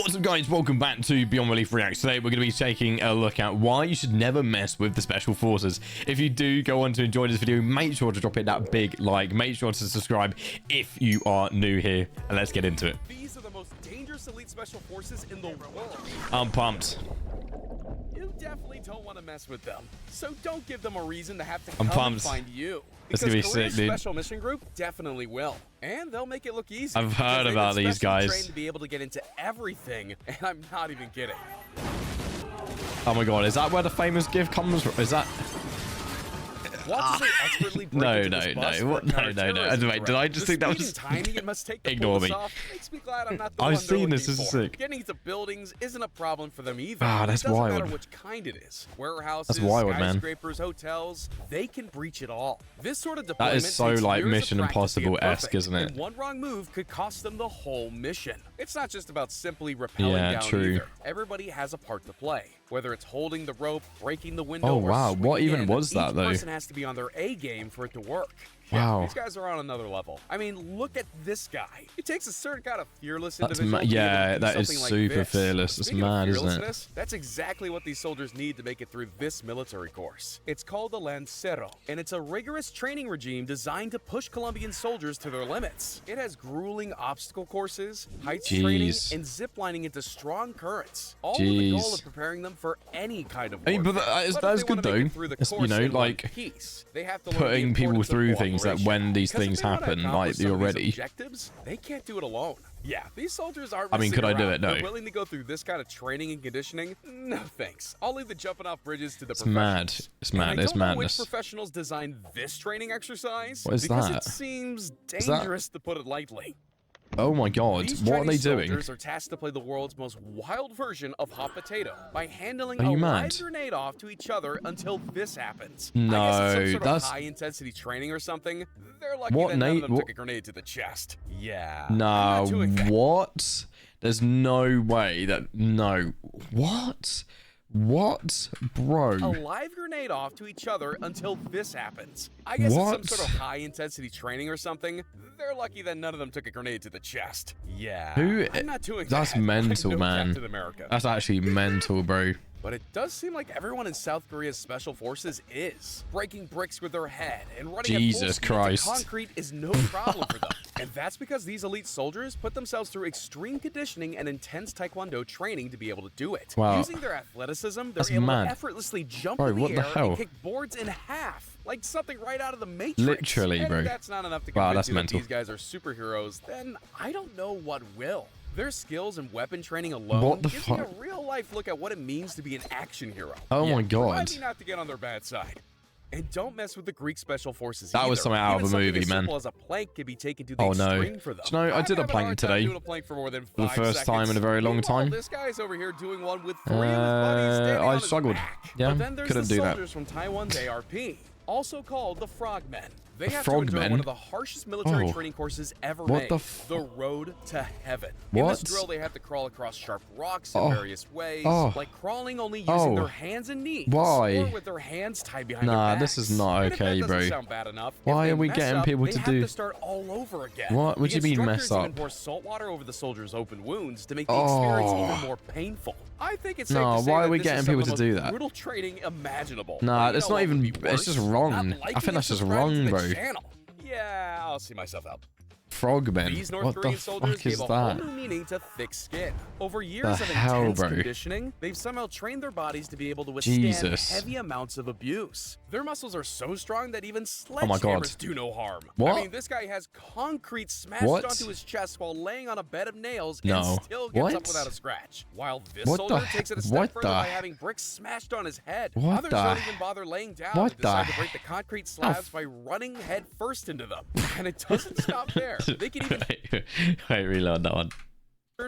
What's up, guys? Welcome back to Beyond Relief Reacts. Today we're going to be taking a look at why you should never mess with the special forces. If you do go on to enjoy this video, make sure to drop it that big like. Make sure to subscribe if you are new here, and let's get into it. These are the most dangerous elite special forces in the world. I'm pumped. You definitely don't want to mess with them, so don't give them a reason to have to I'm come pumped. and find you. It's gonna be sick, dude. Special mission group definitely will, and they'll make it look easy. I've heard about these guys. Trained to be able to get into everything, and I'm not even kidding. Oh my god, is that where the famous gift comes from? Is that? What does it expertly break No. What? No. Wait, did I just think that was? Timing it must take the Ignore me. off. Makes me glad I'm not the I've one they're seen this. looking This is for. sick. Getting into buildings isn't a problem for them either. Ah, that's it doesn't wild. matter which kind it is. Warehouses, That's wild, man. skyscrapers, hotels, they can breach it all. This sort of That deployment is so takes like years of Mission practice to get Impossible-esque, perfect, isn't it? and one wrong move could cost them the whole mission. It's not just about simply rappelling Yeah, down true. either. Everybody has a part to play. Whether it's holding the rope, breaking the window, Oh, or wow. What swinging even in, was that, each though? person has to be on their A game for it to work. Wow. Yeah, these guys are on another level. I mean, look at this guy. It takes a certain kind of fearless That's individual to be yeah, able to do that is something like super this. fearless. It's Speaking of mad, isn't it? fearlessness, that's exactly what these soldiers need to make it through this military course. It's called the Lancero, and it's a rigorous training regime designed to push Colombian soldiers to their limits. It has grueling obstacle courses, heights training, and ziplining into strong currents, all with the goal of preparing them for any kind of warfare. I mean, but that's good though. It's, you know, like putting people through things that when these things happen, like you're ready. Objectives, they can't do it alone. Yeah, these soldiers aren't. I mean, could I do it? No. They're willing to go through this kind of training and conditioning? No, thanks. I'll leave the jumping off bridges to the It's mad. professionals. It's mad. And I It's don't know madness. which professionals designed this training exercise. What is because that? It seems dangerous to put it lightly. Oh my god, These what are they training doing? soldiers are tasked to play the world's most wild version of hot potato by handling Are a you live mad? grenade off to each other until this happens. No, I guess it's some sort that's- of high-intensity training or something. They're lucky What, that none of them Nate? took a grenade to the chest. Yeah. No, I'm not doing that. what? There's no way that... No. What? What? Bro. A live grenade off to each other until this happens. I guess What? it's some sort of high-intensity training or something. They're lucky that none of them took a grenade to the chest. Yeah. Who? I'm not doing That's that. mental, I know man. Captain America. That's actually mental, bro. But it does seem like everyone in South Korea's special forces is. Breaking bricks with their head and running Jesus at full speed Christ. into concrete is no problem for them. And that's because these elite soldiers put themselves through extreme conditioning and intense taekwondo training to be able to do it. Wow. Using their athleticism, they're That's able mad. to effortlessly jump Bro, in the what the air hell? and kick boards in half. Like something right out of the Matrix. Literally, and bro. if that's not enough to Wow, convince that's you that mental. these guys are superheroes, then I don't know what will. Their skills and weapon training alone What the gives me a fuck? real-life look at what it means to be an action hero. Oh Yeah, my god. remind me not to get on their bad side. And don't mess with the Greek special forces That either. was something out of Even a something movie, as man. simple as a plank can be taken to the Oh no. extreme for them. Do you know, I did a I'm having plank hard time today. doing a plank for more than For the 5 first time seconds. in a very long Meanwhile, time. This guy's over here doing one with 3 of his buddies standing I on his struggled. back. Yeah, But then there's couldn't the do that. soldiers from Taiwan's ARP, also called the Frogmen. They The have to endure Frogmen? one of the harshest military Oh. training courses ever What made. the The road to heaven. In What? this drill, they have to crawl across sharp rocks in Oh. various ways, Oh. like crawling only using Oh. their hands and knees, Why? or with their hands tied behind Nah, their this backs. is not And if that okay, doesn't bro. sound bad enough, if Why they are we mess getting up, people they to have do- to start all over again. What? What do you The mean mess instructors even up? pour salt water over the soldiers' open wounds to make the Oh. experience even more painful. I think it's safe No, to say why that are we this getting is some people of the to do most that? brutal training imaginable. Nah, But you it's know not what would even- be it's just worse? wrong. Not I liking think and that's just subscribing to wrong, the bro. channel. Yeah, I'll see myself out. Frogmen. These North What the Korean soldiers fuck is gave a whole that? new meaning to thick skin. Over years The of hell, intense bro? conditioning, they've somehow trained their bodies to be able to withstand Jesus. heavy amounts of abuse. Their muscles are so strong that even Oh my God. sledgehammers do no harm. What? I mean, this guy has concrete smashed What? onto his chest while laying on a bed of nails No. and still gets What? up without a scratch. While this What soldier the takes it a he- step what further the- by having bricks smashed on his head. What Others the- don't even bother laying down what and decide the- to break the concrete slabs by running head first into them. And it doesn't stop there. They can even Wait, reload that one.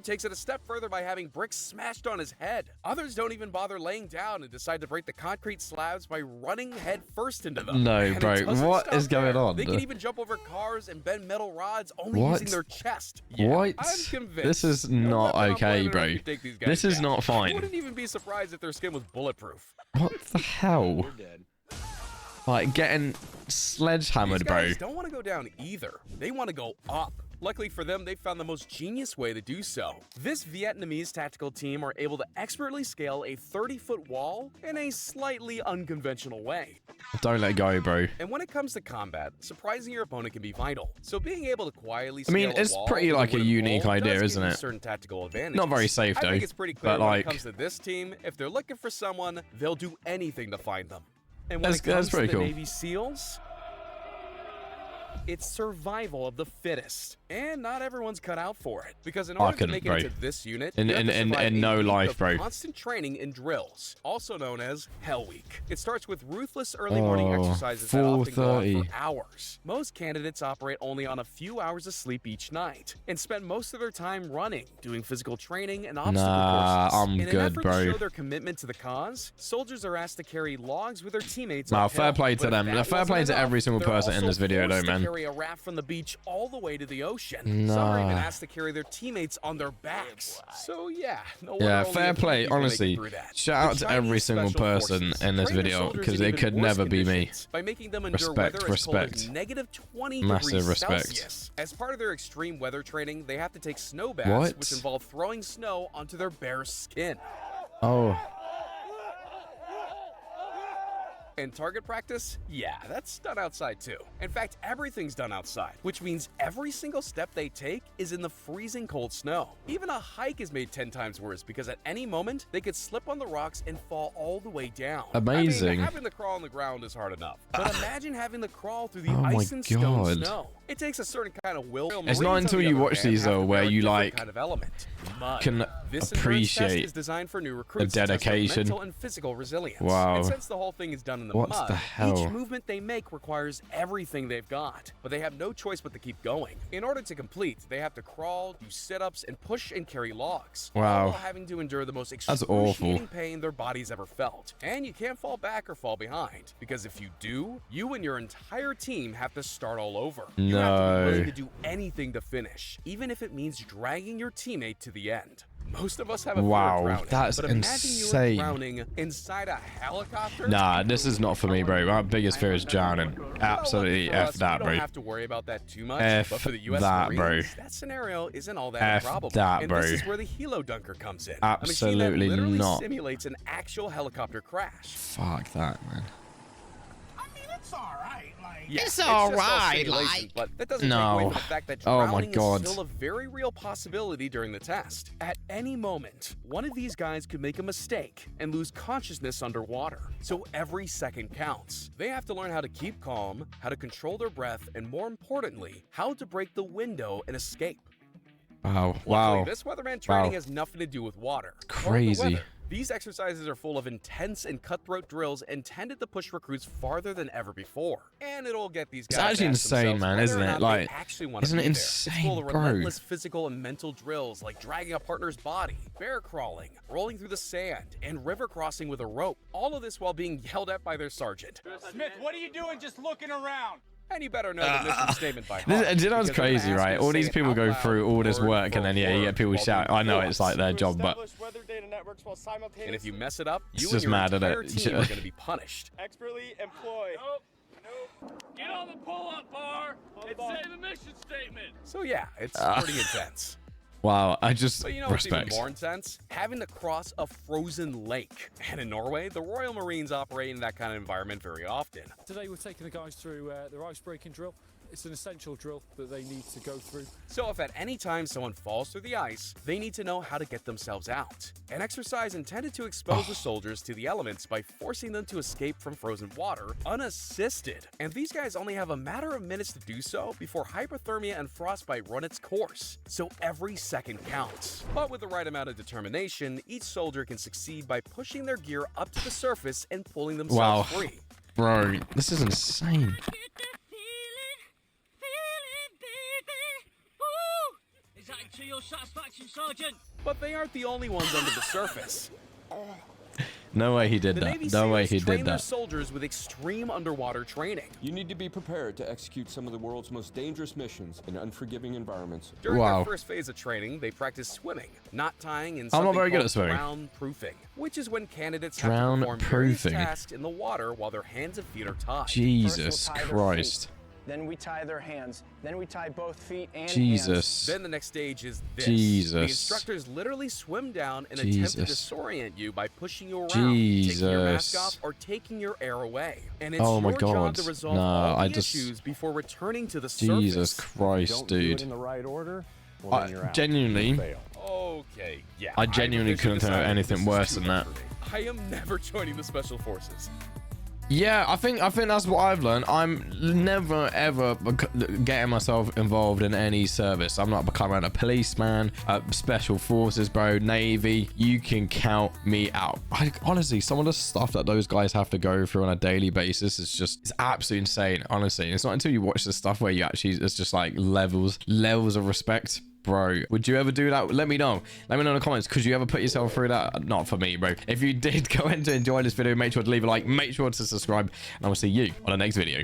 takes it a step further by having bricks smashed on his head. Others don't even bother laying down and decide to break the concrete slabs by running head first into them. No, And it bro, doesn't what stop is going there. on? They can even jump over cars and bend metal rods only What? using their chest. Yeah, What? I'm convinced. This is No not weapon on okay, planet Earth bro. could take these guys This is down. not I fine. wouldn't even be surprised if their skin was bulletproof. What the hell? We're dead. Like getting sledgehammered, These bro. guys don't want to go down either. They want to go up. Luckily for them, they found the most genius way to do so. This Vietnamese tactical team are able to expertly scale a 30-foot wall in a slightly unconventional way. Don't let go, bro. And when it comes to combat, surprising your opponent can be vital. So being able to quietly I mean, scale a it's wall pretty with like a wooden unique pole idea, does isn't give you it? certain tactical advantages. Not very safe, I though. think it's pretty clear But when like, it comes to this team, if they're looking for someone, they'll do anything to find them. And when That's it comes to pretty the cool. Navy SEALs, it's survival of the fittest, and not everyone's cut out for it. Because in order to couldn't, make bro. it into this unit, In- you have to in- survive in a no week life, of bro. constant training and drills, also known as Hell Week. It starts with ruthless early morning exercises that often go on 4:30. for hours. Most candidates operate only on a few hours of sleep each night, and spend most of their time running, doing physical training and obstacle Nah, courses. I'm in an good, effort bro. to show their commitment to the cause, soldiers are asked to carry logs with their teammates. Nah, uphill. fair play to But if them. that Fair wasn't play to enough, every single they're person in also this video, forced though, to man. carry a raft from the beach all the way to the ocean. Some are even Nah. asked to carry their teammates on their backs. So yeah, no Yeah, wonder only fair a few play. people make it Honestly, through that. shout out The to every Chinese single Special person Forces in this train their video, soldiers because in it even could worse never be me. conditions by making them endure Respect, weather as cold as respect. negative 20 Massive degrees respect. Celsius. As part of their extreme weather training, they have to take snow baths, What? which involve throwing snow onto their bare skin. Oh, And target practice? Yeah, that's done outside too. In fact, everything's done outside, which means every single step they take is in the freezing cold snow. Even a hike is made 10 times worse because at any moment, they could slip on the rocks and fall all the way down. Amazing. I mean, having to crawl on the ground is hard enough. But imagine having to crawl through the Oh my ice and stone God. snow. It takes a certain kind of will. It's not Marines, until on the you other watch hand, these, have though, to where bear a you, different like, kind of element. Mud. can This endurance test appreciate is designed for new the recruits to test their dedication. mental and physical resilience. Wow. And since the whole thing is done in the What mud, the hell? each movement they make requires everything they've got, but they have no choice but to keep going. In order to complete, they have to crawl, do sit-ups, and push and carry logs. Wow. All while having to endure the most That's awful. excruciating pain their bodies ever felt. And you can't fall back or fall behind, because if you do, you and your entire team have to start all over. You have to be willing No. to do anything to finish, even if it means dragging your teammate to the end. Most of us have a fear Wow, of drowning, that's but imagine insane. you drowning inside a helicopter. Nah, this is not for me, bro. My biggest fear is drowning. Absolutely Well, lucky for F us, that, we bro. don't have to worry about that too much. F but for the US that, bro. Marines, that scenario isn't all that F improbable. that, and bro. this is where the helo dunker comes in. Absolutely a machine that literally not. simulates an actual helicopter crash. Fuck that, man. I mean, it's all right. Like, Yeah, It's just all all right, simulation, like- but that doesn't take No. away from the fact that Oh my drowning God. is still a very real possibility during the test. At any moment, one of these guys could make a mistake and lose consciousness underwater. So every second counts. They have to learn how to keep calm, how to control their breath, and more importantly, how to break the window and escape. Wow, Luckily, wow. this weatherman training Wow. has nothing to do with water. or the Crazy. weather. These exercises are full of intense and cutthroat drills intended to push recruits farther than ever before. And it'll get these guys It's actually to ask insane, themselves man, whether isn't or it? not they Like, actually want to isn't be it there. It's full of insane, bro? relentless physical and mental drills like dragging a partner's body, bear crawling, rolling through the sand, and river crossing with a rope. All of this while being yelled at by their sergeant. Smith, what are you doing just looking around? And you better know the mission statement by heart. Do you know what's because they're gonna crazy, ask right? you to All say these it people out go loud, through all this word work, for and then, yeah, you word, get people while shout. doing I know it's like their job, but And if you mess it up, It's you and just your mad, isn't entire it? team are going to be punished. Expertly employ. Get on the pull-up bar and say the mission statement. So yeah, it's pretty intense. wow, I just But you know what's respect. even more intense? Having to cross a frozen lake. And in Norway, the Royal Marines operate in that kind of environment very often. Today we're taking the guys through their ice breaking drill. It's an essential drill that they need to go through. So if at any time someone falls through the ice, they need to know how to get themselves out. An exercise intended to expose the soldiers to the elements by forcing them to escape from frozen water unassisted. And these guys only have a matter of minutes to do so before hypothermia and frostbite run its course. So every second counts. But with the right amount of determination, each soldier can succeed by pushing their gear up to the surface and pulling Wow. themselves free. Bro, this is insane. Is that to your satisfaction, Sergeant? But they aren't the only ones under the surface. No way he did The Navy that. No way SEALs he train did their that. soldiers with extreme underwater training. You need to be prepared to execute some of the world's most dangerous missions in unforgiving environments. During Wow. their first phase of training, they practice swimming, knot tying, and I'm something not very good called at swimming. drown proofing, which is when candidates Drown have to perform various proofing. tasks in the water while their hands and feet are tied. Jesus Christ. Then we tie their hands. Then we tie both feet and hands. Jesus. Then the next stage is this. Jesus. The instructors literally swim down and Jesus. attempt to disorient you by pushing you around, Jesus. taking your mask off, or taking your air away. And it's Oh my your job God. to resolve No, all the I just- issues before returning to the Jesus surface. Christ, Don't do it dude. in the right order, well, then you're out. Genuinely, You fail. Okay, yeah. I genuinely officially couldn't think of decided anything this is worse too than much that. for me. I am never joining the Special Forces. yeah, I think that's what I've learned. I'm never ever getting myself involved in any service. I'm not becoming a policeman, special forces, bro, Navy. You can count me out. Honestly, some of the stuff that those guys have to go through on a daily basis is it's absolutely insane. Honestly, it's not until you watch the stuff where you actually, it's just like levels of respect. Bro, would you ever do that? Let me know. Let me know in the comments. Could you ever put yourself through that? Not for me, bro. If you did go in to enjoy this video, make sure to leave a like, make sure to subscribe, and I will see you on the next video.